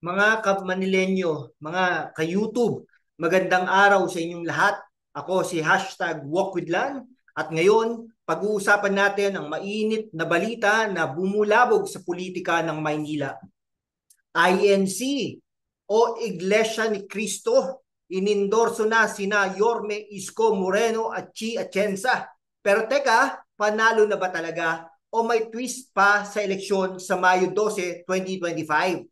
Mga ka-Manilenyo, mga ka-YouTube, magandang araw sa inyong lahat. Ako si #WalkWithLan at ngayon pag-uusapan natin ang mainit na balita na bumulabog sa politika ng Maynila. INC o Iglesia ni Cristo, inindorso na sina Yorme Isko Moreno at Chi Atienza. Pero teka, panalo na ba talaga o may twist pa sa eleksyon sa Mayo 12, 2025?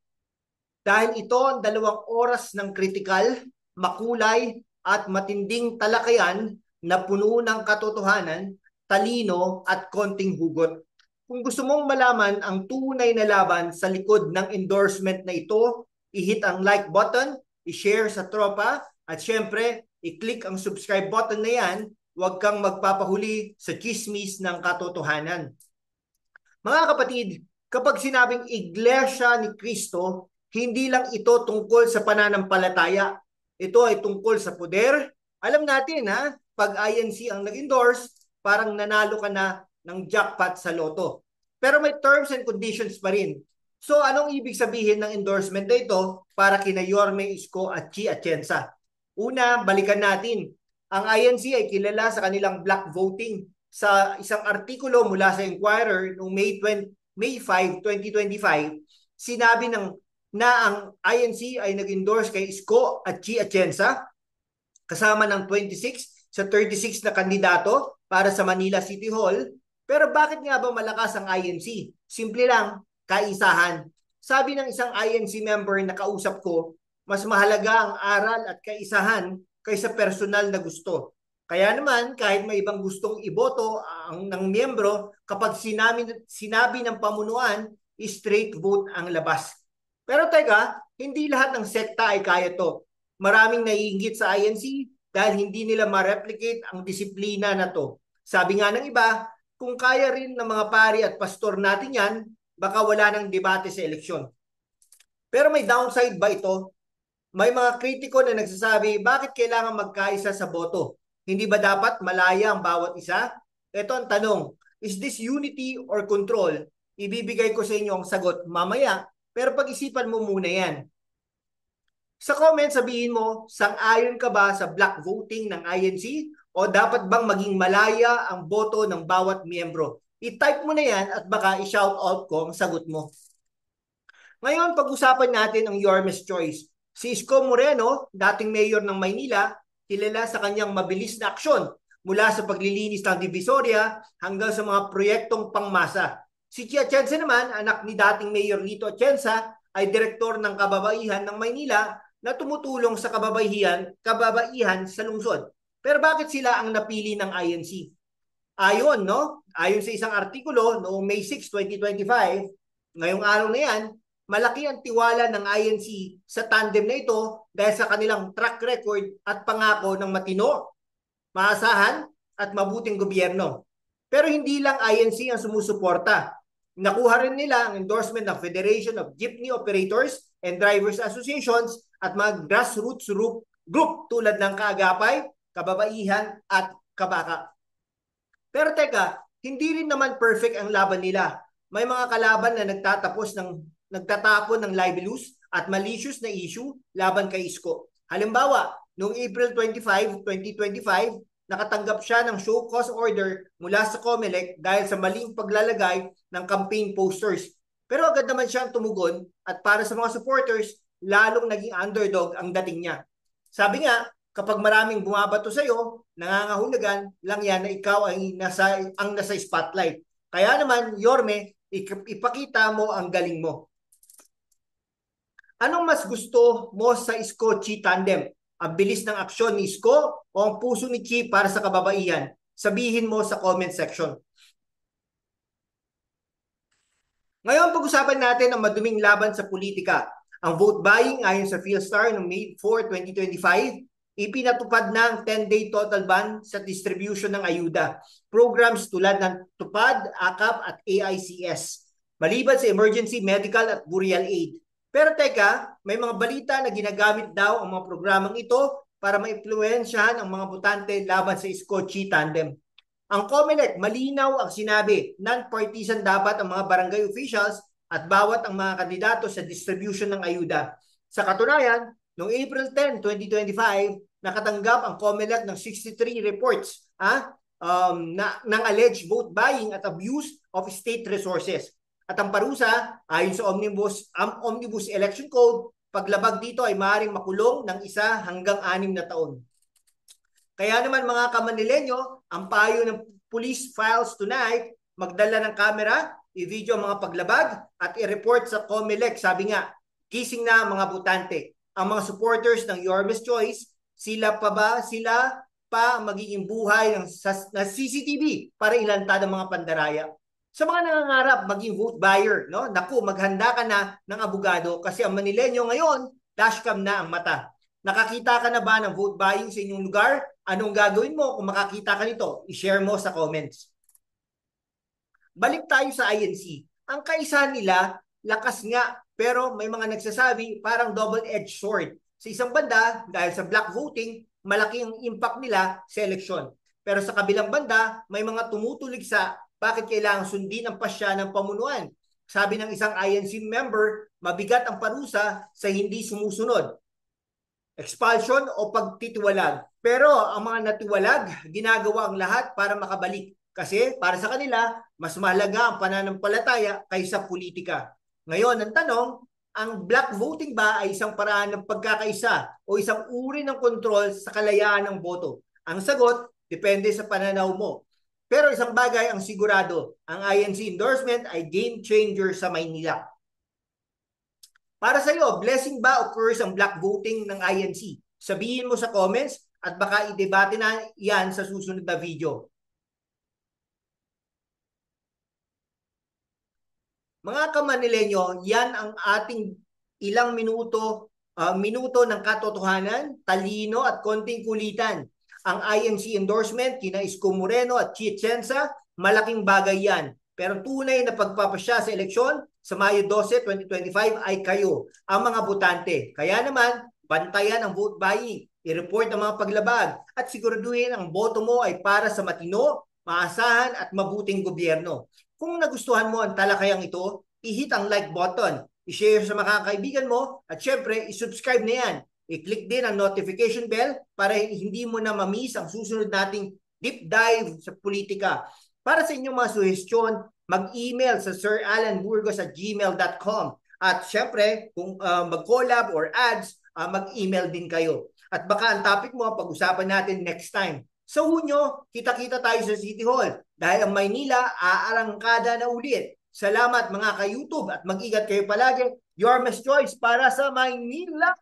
Dahil ito ang 2 oras ng kritikal, makulay at matinding talakayan na puno ng katotohanan, talino at konting hugot. Kung gusto mong malaman ang tunay na laban sa likod ng endorsement na ito, i-hit ang like button, i-share sa tropa, at syempre, i-click ang subscribe button na yan. Huwag kang magpapahuli sa chismis ng katotohanan. Mga kapatid, kapag sinabing Iglesia ni Cristo, hindi lang ito tungkol sa pananampalataya. Ito ay tungkol sa poder. Alam natin pag INC ang nag-endorse, parang nanalo ka na ng jackpot sa loto. Pero may terms and conditions pa rin. So anong ibig sabihin ng endorsement na ito para kina Yorme Isko at Chi Atienza? Una, balikan natin. Ang INC ay kilala sa kanilang black voting. Sa isang artikulo mula sa Inquirer noong May 5, 2025, sinabi na ang INC ay nag-endorse kay Isko at Chi Atienza kasama ng 26 sa 36 na kandidato para sa Manila City Hall. Pero bakit nga ba malakas ang INC? Simple lang, kaisahan. Sabi ng isang INC member na kausap ko, mas mahalaga ang aral at kaisahan kaysa personal na gusto. Kaya naman, kahit may ibang gustong iboto ng miyembro, kapag sinabi ng pamunuan, straight vote ang labas. Pero teka, hindi lahat ng sekta ay kaya to. Maraming naiinggit sa INC dahil hindi nila ma-replicate ang disiplina na to. Sabi nga ng iba, kung kaya rin ng mga pari at pastor natin yan, baka wala nang debate sa eleksyon. Pero may downside ba ito? May mga kritiko na nagsasabi, bakit kailangan magkaisa sa boto? Hindi ba dapat malaya ang bawat isa? Ito ang tanong, is this unity or control? Ibibigay ko sa inyo ang sagot mamaya, pero pag-isipan mo muna yan. Sa comment, sabihin mo, sang-ayon ka ba sa black voting ng INC o dapat bang maging malaya ang boto ng bawat miyembro? I-type mo na yan at baka i-shout out ko ang sagot mo. Ngayon, pag-usapan natin ang Yorme's Choice. Si Isko Moreno, dating mayor ng Maynila, kilala sa kanyang mabilis na aksyon mula sa paglilinis ng Divisoria hanggang sa mga proyektong pangmasa. Si Chi Atienza naman, anak ni dating Mayor Lito Atienza, ay direktor ng kababaihan ng Maynila na tumutulong sa kababaihan sa lungsod. Pero bakit sila ang napili ng INC? Ayon sa isang artikulo noong May 6, 2025, ngayong araw na yan, malaki ang tiwala ng INC sa tandem na ito dahil sa kanilang track record at pangako ng matino, maasahan at mabuting gobyerno. Pero hindi lang INC ang sumusuporta. Nakuha rin nila ang endorsement ng Federation of Jeepney Operators and Drivers Associations at mga grassroots group tulad ng Kaagapay, Kababaihan at Kabaka. Pero teka, hindi rin naman perfect ang laban nila. May mga kalaban na nagtatapon ng libelous at malicious na issue laban kay Isko. Halimbawa, noong April 25, 2025, nakatanggap siya ng show cause order mula sa COMELEC dahil sa maling paglalagay ng campaign posters. Pero agad naman siyang tumugon at para sa mga supporters, lalong naging underdog ang dating niya. Sabi nga, kapag maraming bumabato sa iyo, nangangahulugan lang yan na ikaw ay nasa spotlight. Kaya naman, Yorme, ipakita mo ang galing mo. Anong mas gusto mo sa Isko-Chi tandem? Ang bilis ng aksyon ni Isko o ang puso ni Chi para sa kababaihan? Sabihin mo sa comment section. Ngayon, pag-usapan natin ang maduming laban sa politika. Ang vote buying ayon sa PhilStar noong May 4, 2025, ipinatupad na ang 10-day total ban sa distribution ng ayuda. Programs tulad ng TUPAD, AKAP at AICS. Maliban sa emergency, medical at burial aid. Pero teka, may mga balita na ginagamit daw ang mga programang ito para maimpluwensyahan ang mga botante laban sa Isko-Chi tandem. Ang COMELEC, malinaw ang sinabi, non-partisan dapat ang mga barangay officials at bawat ang mga kandidato sa distribution ng ayuda. Sa katunayan, noong April 10, 2025, nakatanggap ang COMELEC ng 63 reports ng alleged vote buying at abuse of state resources. At ang parusa, ayon sa Omnibus Election Code, paglabag dito ay maaaring makulong ng 1 hanggang 6 na taon. Kaya naman mga Kamanileño, ang payo ng police files tonight, magdala ng camera, i-video ang mga paglabag at i-report sa COMELEC. Sabi nga, gising na mga botante. Ang mga supporters ng Yorme's Choice, sila pa magiging buhay ng CCTV para ilantad ang mga pandaraya. Sa mga nangangarap maging vote buyer, no? Naku, maghanda ka na ng abogado kasi ang Manileño ngayon, dashcam na ang mata. Nakakita ka na ba ng vote buying sa inyong lugar? Anong gagawin mo kung makakita ka nito? I-share mo sa comments. Balik tayo sa INC. Ang kaisahan nila, lakas nga, pero may mga nagsasabi parang double-edged sword. Sa isang banda, dahil sa black voting, malaki ang impact nila sa eleksyon. Pero sa kabilang banda, may mga tumutulig sa bakit kailangan sundin ang pasya ng pamunuan. Sabi ng isang INC member, mabigat ang parusa sa hindi sumusunod. Expulsion o pagtitiwalag. Pero ang mga natiwalag, ginagawa ang lahat para makabalik. Kasi para sa kanila, mas mahalaga ang pananampalataya kaysa politika. Ngayon, ang tanong, ang black voting ba ay isang paraan ng pagkakaisa o isang uri ng kontrol sa kalayaan ng boto? Ang sagot, depende sa pananaw mo. Pero isang bagay ang sigurado, ang INC endorsement ay game changer sa Maynila. Para sa iyo, blessing ba occurs ang black voting ng INC? Sabihin mo sa comments at baka i-debate na yan sa susunod na video. Mga Kamanileño, yan ang ating ilang minuto ng katotohanan, talino at konting kulitan. Ang INC endorsement, kina Isko Moreno at Chiechenza, malaking bagay yan. Pero tunay na pagpapasya sa eleksyon sa Mayo 12, 2025 ay kayo, ang mga botante. Kaya naman, bantayan ang vote buying, i-report ang mga paglabag at siguraduhin ang boto mo ay para sa matino, maasahan at mabuting gobyerno. Kung nagustuhan mo ang talakayang ito, i-hit ang like button, i-share sa mga kaibigan mo at syempre, i-subscribe na yan. I-click din ang notification bell para hindi mo na ma-miss ang susunod nating deep dive sa politika. Para sa inyong mga suhestyon, mag-email sa siralanburgos@gmail.com. At syempre, kung mag-collab or ads, mag-email din kayo. At baka ang topic mo, pag-usapan natin next time. Sa Hunyo, kita-kita tayo sa City Hall dahil ang Maynila aarangkada na ulit. Salamat mga ka-YouTube at mag-ingat kayo palagi. Yorme's Choice para sa Maynila!